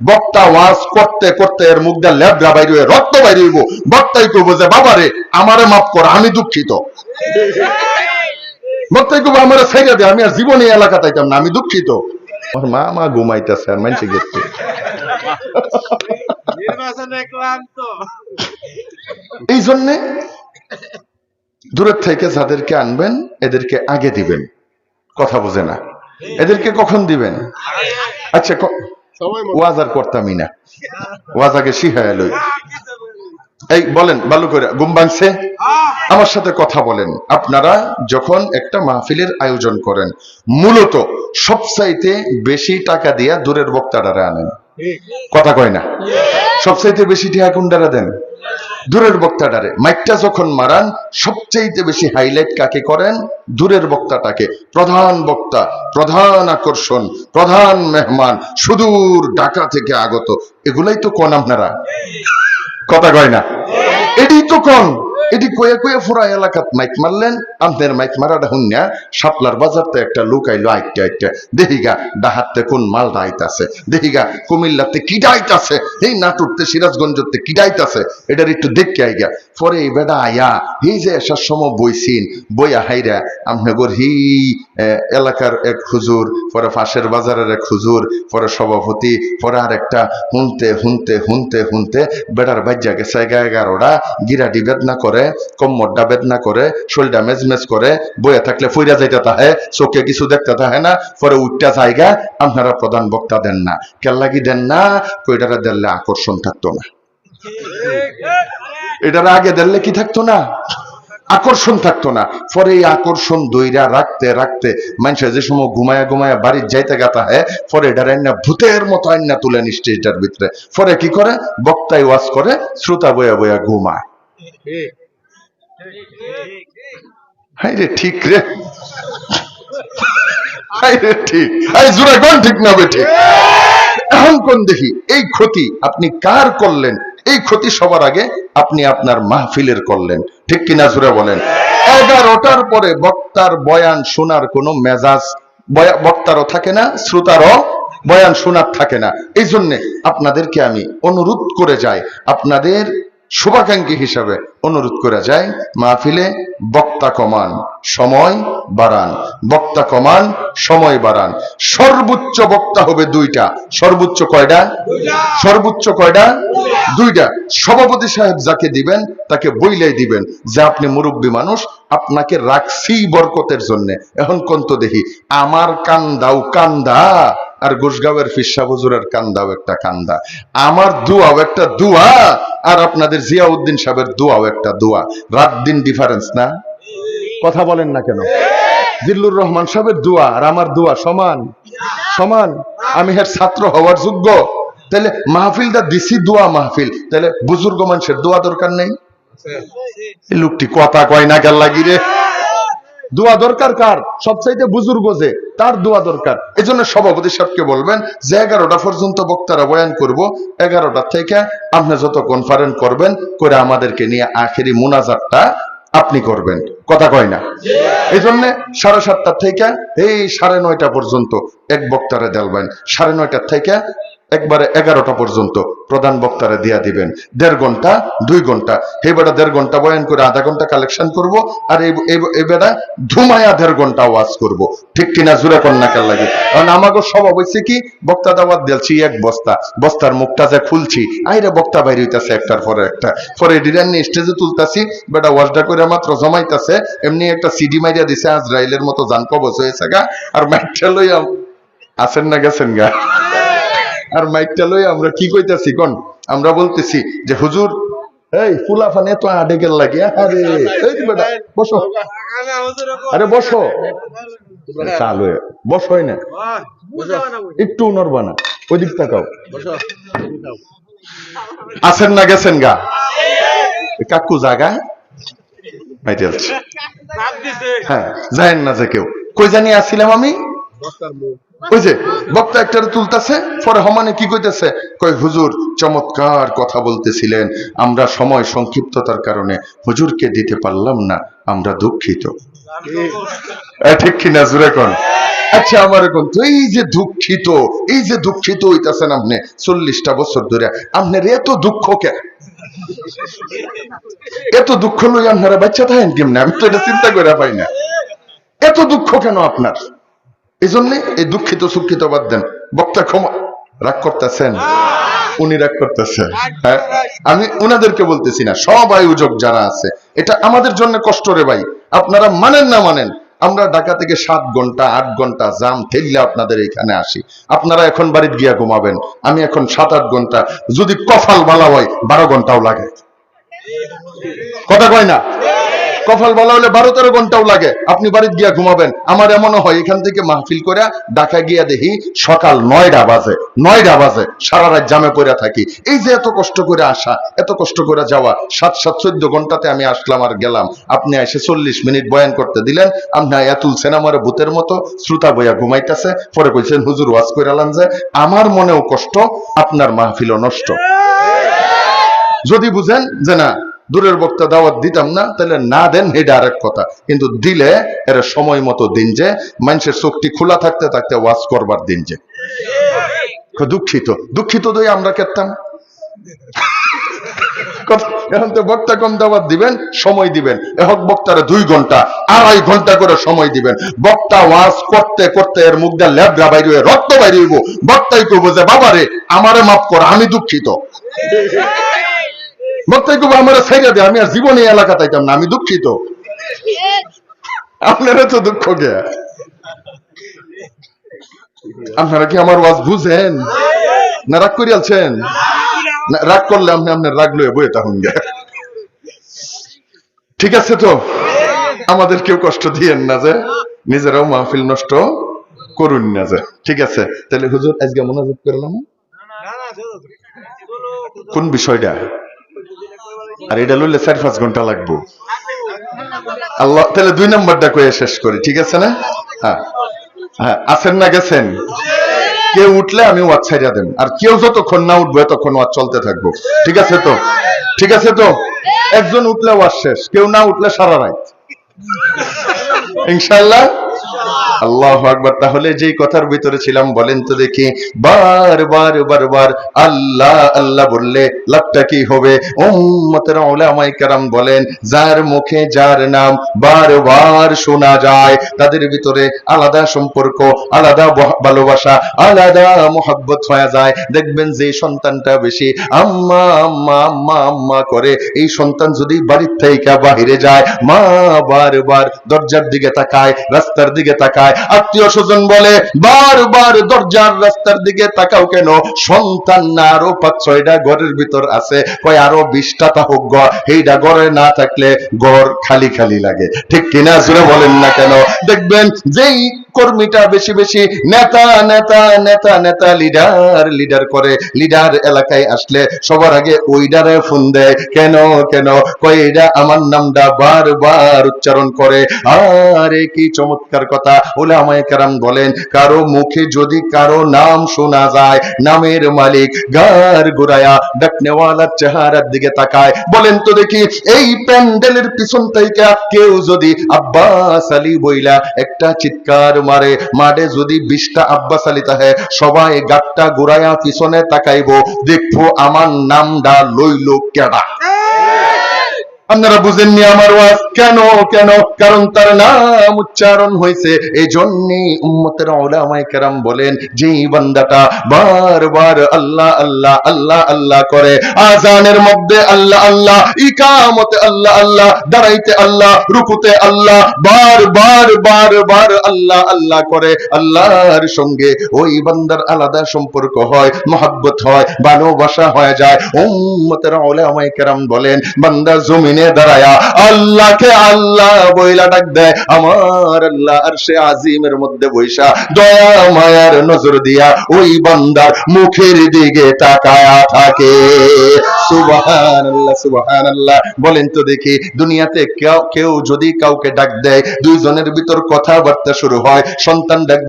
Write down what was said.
বক্তা ওয়াজ করতে করতে এর মুখ দিয়ে লেবরা বাইরে হয়ে রক্ত বাইরে হইব, বক্তাই কইব যে বাবারে আমারে মাফ কর, আমি দুঃখিত। বক্তাই কইব আমারে ছেড়ে দে, আমি আর জীবনে এলাকা তাইতাম না, আমি দুঃখিত। আমার মা ঘুমাইতেছে আর মানছে গেছে। এই জন্যে দূরের থেকে যাদেরকে আনবেন এদেরকে আগে দিবেন। কথা বোঝে না, এদেরকে কখন দিবেন? আচ্ছা ওয়াজ আর করতামই না, ওয়াজ আগে শিখায় লই। এই বলেন ভালো করে, ঘুম ভাঙছে? আমার সাথে কথা বলেন। আপনারা যখন একটা মাহফিলের আয়োজন করেন মূলত সবচাইতে বেশি টাকা দিয়া দূরের বক্তাটারে আনেন। কথা কয় না? সবচাইতে বেশি টাকা কোনটারে দেন? দূরের বক্তাটারে। মাইকটা যখন মারান সবচাইতে বেশি হাইলাইট কাকে করেন? দূরের বক্তাটাকে। প্রধান বক্তা, প্রধান আকর্ষণ, প্রধান মেহমান, সুদূর ঢাকা থেকে আগত, এগুলাই তো কোন আপনারা। কথা কয় না? এটি তো কোন, এটি কয়ে কয়ে পুরা এলাকাত মাইক মারলেন। আপনার মাইক মারাটা হুন্যা শাপলার বাজারতে একটা লোক আইলো আইটা আইটা, দেখিগা ডাহাতে কোন মালটা আইতাছে, দেখিগা কুমিল্লাতে কিডা আইতাছে, এই নাটুরতে সিরাজগঞ্জতে কিডা আইতাছে, এটার একটু দেখতে আইগা। পরে এই বেটা আয়া এই যে আসার সময় বইছিন, বইয়া হাইরা আপনার হি এলাকার এক হুজুর, পরে পাশের বাজারের এক হুজুর, পরে সভাপতি, পরে আর একটা হুনতে হুনতে হুনতে হুনতে বেটার বাজ্যা গেছে 11টা, গিরাটি বেদনা করে, কোমরটা বেদনা করে, শরীরটা মেজমেজ করে, বইয়া থাকলে ফইরা যাইতে তাহে, চোখে কিছু দেখতে তাহে না, পরে উঠটা জায়গা। আপনারা প্রধান বক্তা দেন না, কেল্লাগি দেন না, কইটারা দিলে আকর্ষণ থাকতো না। এটার আগে দিলে কি থাকতো না? আকর্ষণ থাকতো না। পরে এই আকর্ষণ দইরা রাখতে রাখতে মানুষের যে সময় ঘুমায়া ঘুমায়া বাড়ির যাইতে গাতা হয়, পরে এটার আইনা ভূতের মতো আইনা তুলেন স্টেজটার ভিতরে। পরে কি করে? বক্তাই ওয়াজ করে, শ্রোতা বয়া বয়া ঘুমায়। হাই রে ঠিক রে, হাই রে ঠিক, হাই জোরে কোন ঠিক না বেঠিক? এখন কোন দেখি এই ক্ষতি আপনি কার করলেন? এই ক্ষতি সবার আগে আপনি আপনার মাহফিলের করলেন। ঠিক কিনা জোরে বলেন? 11টার পরে বক্তার বয়ান শোনার কোনো মেজাজ বক্তারও থাকে না, শ্রোতারও বয়ান শোনার থাকে না। এই জন্যে আপনাদেরকে আমি অনুরোধ করে যাই, আপনাদের শুভাকাঙ্ক্ষী হিসাবে অনুরোধ করে যায়, মাহফিলে বক্তা কমান, সময় বাড়ান। বক্তা কমান, সময় বাড়ান। সর্বোচ্চ বক্তা হবে 2টা। সর্বোচ্চ কয়টা? সর্বোচ্চ কয়টা? 2টা। সভাপতি সাহেব যাকে দিবেন তাকে বইলাই দিবেন যে আপনি মুরব্বী মানুষ, আপনাকে রাখছি বরকতের জন্য। এখন কোন তো দেখি, আমার কান্দাও কান্দা আর গোসগাঁওয়ের ফিরসা হুজুরের কান্দাও একটা কান্দা, আমার দোয়াও একটা দোয়া আর আপনাদের জিয়াউদ্দিন সাহেবের দোয়াও একটা দোয়া। রাত দিন ডিফারেন্স না? কথা বলেন না কেন? জিল্লুর রহমান সাহেবের দোয়া আর আমার দোয়া সমান? সমান? আমি এর ছাত্র হওয়ার যোগ্য? তাহলে মাহফিলটা দিছি দোয়া মাহফিল, তাহলে বুজুর্গ মানুষের দোয়া দরকার নেই? এই লোকটি কথা কয় না গেল লাগি রে। দোয়া দরকার কার? সবচাইতে বুজুর্গ যে, তার দোয়া দরকার। এই জন্য সভাপতি সাহেবকে বলবেন যে 11টা পর্যন্ত বক্তারা বয়ান করব, 11টা থেকে আপনি যত কনফারেন্স করবেন করে আমাদেরকে নিয়ে আখেরি মুনাজাতটা আপনি করবেন। কথা কয় না? এই জন্য 7:30 থেকে এই 9:30 পর্যন্ত এক বক্তারে দেলবেন, 9:30 থেকে একবারে 11টা পর্যন্ত প্রধান বক্তারে দিয়া দিবেন। 1.5 ঘন্টা 2 ঘন্টা, এই বেটা 1.5 ঘন্টা বয়ান করে আধা ঘন্টা কালেকশন করব, আর এই বেটা ধুমায়া 1.5 ঘন্টা ওয়াজ করব। ঠিক কিনা জোরে কন্যা কাল লাগে? কারণ আমাকে স্বভাব হয়েছে কি, বক্তা দাওয়াত দিলছি এক বস্তা, বস্তার মুখটা যে খুলছি আইরে বক্তা বাইরে হইতাছে একটার পরে একটা, পরে ডিজাইন নিয়ে স্টেজে তুলতাছি, বেটা ওয়াজটা করে মাত্র জমাইতাছে, এমনি একটা সিডি মাইরা দিছে আজরাইলের মতো জান কবজ হয়েছে গা, আর মাইকটা লইয়া আসেন না গেছেন গা, আর মাইকটা লই আমরা কি কইতাছি কোন? আমরা বলতেছি যে হুজুর এই ফুলাফানে তো আডে গেল লাগে, আরে এই বেটা বসো, আরে বসো, চালু বসো, হয় না একটু নড়বা না, ওই দিক তাকাও। আসেন না গেছেন গা? কাকু জায়গা হ্যাঁ যায়েন না যে কেউ, কই জানি আসছিলাম আমি, ওই যে বক্তা একটা তুলতেছে, পরে হমানে কি কইতেছে, কই হুজুর চমৎকার কথা বলতেছিলেন, আমরা সময় সংক্ষিপ্ততার কারণে হুজুরকে দিতে পারলাম না, আমরা দুঃখিত। ঠিক কিনা জুড়ে কোন? আচ্ছা আমার এখন তো এই যে দুঃখিত হইতাছেন আপনি 40টা বছর ধরে, আপনার এত দুঃখ কেন? এত দুঃখ লই আপনারা বাচ্চা থাকেন কেমনে? আমি তো এটা চিন্তা করে পাই না, এত দুঃখ কেন আপনার? এই জন্য এই দুঃখিত সুখিত বাদ দেন। বক্তা ক্ষমা রাগ করতেছেন, উনি রাগ করতেছেন। হ্যাঁ, আমি উনাদেরকে বলতেছি না, সব আয়োজক যারা আছে, এটা আমাদের জন্য কষ্ট রে ভাই। আপনারা মানেন না মানেন, আমরা ঢাকা থেকে 7 ঘন্টা 8 ঘন্টা জাম ঠেললে আপনাদের এখানে আসি। আপনারা এখন বাড়িতে গিয়া ঘুমাবেন, আমি এখন 7-8 ঘন্টা, যদি কপাল ভালো হয় 12 ঘন্টাও লাগে। কথা কয় না? কপাল ভালো হলে 12-13 ঘন্টাও লাগে। আপনি বাড়িতে গিয়া ঘুমাবেন। আমার এমনও হয় এখান থেকে মাহফিল করে ঢাকা গিয়া দেখি সকাল 9টা বাজে, সারা রাত জামে পড়ে থাকি। এই যে এত কষ্ট করে আসা, এত কষ্ট করে যাওয়া, 7-7 14 ঘন্টাতে আমি আসলাম আর গেলাম। আপনি এসে 40 মিনিট বয়ান করতে দিলেন, আপনি আয়া তুলছেন আমার ভূতের মতো, শ্রোতা বইয়া ঘুমাইতেছে, পরে কইছেন হুজুর ওয়াজ কইরালাম যে। আমার মনেও কষ্ট, আপনার মাহফিলও নষ্ট। যদি বুঝেন যে না দূরের বক্তা দাওয়াত দিতাম না, তাহলে না দেন, এটা আরেক কথা। কিন্তু দিলে এর সময় মতো দিন, যে মানুষের চোখটি খোলা থাকতে থাকতে ওয়াজ করবার দিন। যে দুঃখিত দই আমরা কেতাম। এখন তো বক্তা কম দাওয়াত দিবেন, সময় দিবেন, এখন বক্তারা 2 ঘন্টা 2.5 ঘন্টা করে সময় দিবেন। বক্তা ওয়াজ করতে করতে এর মুখ দিয়ে ল্যাবরা বাইরে হয়ে রক্ত বাইরে হইব। বক্তাই কইব যে বাবারে আমারে মাফ কর, আমি দুঃখিত। বক্তাই কইব আমারে ছেড়ে দে, আমি আর জীবনে এলাকা তাইতাম না, আমি দুঃখিত। আপনারা তো দুঃখ গে, আপনারা কি আমার ওয়াজ বুঝেন না? রাগ করে আলছেন? রাগ করলে আপনি আপনার রাগ লয়ে বইয়ে তখন গে। ঠিক আছে তো, আমাদের কেউ কষ্ট দিয়েন না, যে নিজেরাও মাহফিল নষ্ট করুন না। যে ঠিক আছে, তাহলে হুজুর আজকে মোনাজাত করলাম কোন বিষয়টা? আর এটা লইলে 4-5 ঘন্টা লাগবো। আল্লাহ, তাহলে 2 নম্বরটা কয়ে শেষ করি, ঠিক আছে না? হ্যাঁ হ্যাঁ, আছেন না গেছেন? কেউ উঠলে আমি ওয়াজ ছাইড়া দেন, আর কেউ যতক্ষণ না উঠবে তখন ওয়াজ চলতে থাকবো। ঠিক আছে তো? ঠিক আছে তো? একজন উঠলে ওয়াজ শেষ, কেউ না উঠলে সারা রাত, ইনশাআল্লাহ। আল্লাহু আকবার। তাহলে যেই কথার ভিতরে ছিলাম, বলেন তো দেখি, বারবার আল্লাহ আল্লাহ বললে লাভটা কি হবে? উম্মতের উলামায়ে কেরাম বলেন, যার মুখে যার নাম বারবার শোনা যায়, তাদের ভিতরে আলাদা সম্পর্ক, আলাদা ভালোবাসা, আলাদা মোহাব্বত হয়ে যায়। দেখবেন যে সন্তানটা বেশি আম্মা আম্মা আম্মা আম্মা করে, এই সন্তান যদি বাড়ির থেকে বাহিরে যায়, মা বারবার দরজার দিকে তাকায়, রাস্তার দিকে তাকায়। আত্মীয় স্বজন বলে, বারবার দরজার রাস্তার দিকে তাকাও কেন? সন্তান না আরো 5-6টা ঘরের ভিতর আছে, কয় আরো 20টা তা হোক গ, এইটা ঘরে না থাকলে ঘর খালি খালি লাগে। ঠিক কিনা? জোরে বলেন না কেন? দেখবেন যেই কর্মীটা বেশি বেশি নেতা নেতা নেতা নেতা লিডার করে, লিডার এলাকায় আসলে সবার আগে ওইডারে ফোন দেয়। কেন? কয় এটা আমার নামটা বারবার উচ্চারণ করে। আরে কি চমৎকার কথা! উলামায়ে কেরাম বলেন, কারো মুখে যদি কারো নাম শোনা যায়, নামের মালিক গার গুরায়া ডাকনেওয়ালার চেহারার দিকে তাকায়। বলেন তো দেখি, এই প্যান্ডেলের পিছন থেকে কেউ যদি আব্বাস আলী বইলা একটা চিৎকার মারে, মাঠে যদি 20টা আব্বাস আলী থাকে, সবাই গাটটা গুরায়া পিছনে তাকাইবো, দেখবো আমার নামটা লইল কেডা। আপনারা বুঝেননি আমার ওয়াজ? কেন? কারণ তার নাম উচ্চারণ হয়েছে। এই জন্যই উম্মতের উলামায়ে কেরাম বলেন, যেই বান্দাটা বারবার আল্লাহ আল্লাহ আল্লাহ আল্লাহ করে, আজানের মধ্যে আল্লাহ আল্লাহ, ইকামতে আল্লাহ আল্লাহ, দাঁড়াইতে আল্লাহ, রুকুতে আল্লাহ, বারবার আল্লাহ আল্লাহ করে, আল্লাহর সঙ্গে ওই বান্দার আলাদা সম্পর্ক হয়, মহব্বত হয়, ভালোবাসা হয়ে যায়। উম্মতের উলামায়ে কেরাম বলেন, বান্দা জমিনে দাঁড়ায়া আল্লাহকে আল্লাহ বইলা ডাক দেয়, আমার আল্লাহ আরশে আজিমের মধ্যে বৈশা দয়া মায়ার নজর দিয়া ওই বান্দার মুখের দিকে তাকায়া থাকে। সুবহানাল্লাহ সুবহানাল্লাহ। বলেন তো দেখি, দুনিয়াতে কেউ যদি কাউকে ডাক দেয়, দুইজনের ভিতর কথাবার্তা শুরু হয়, সন্তান ডাক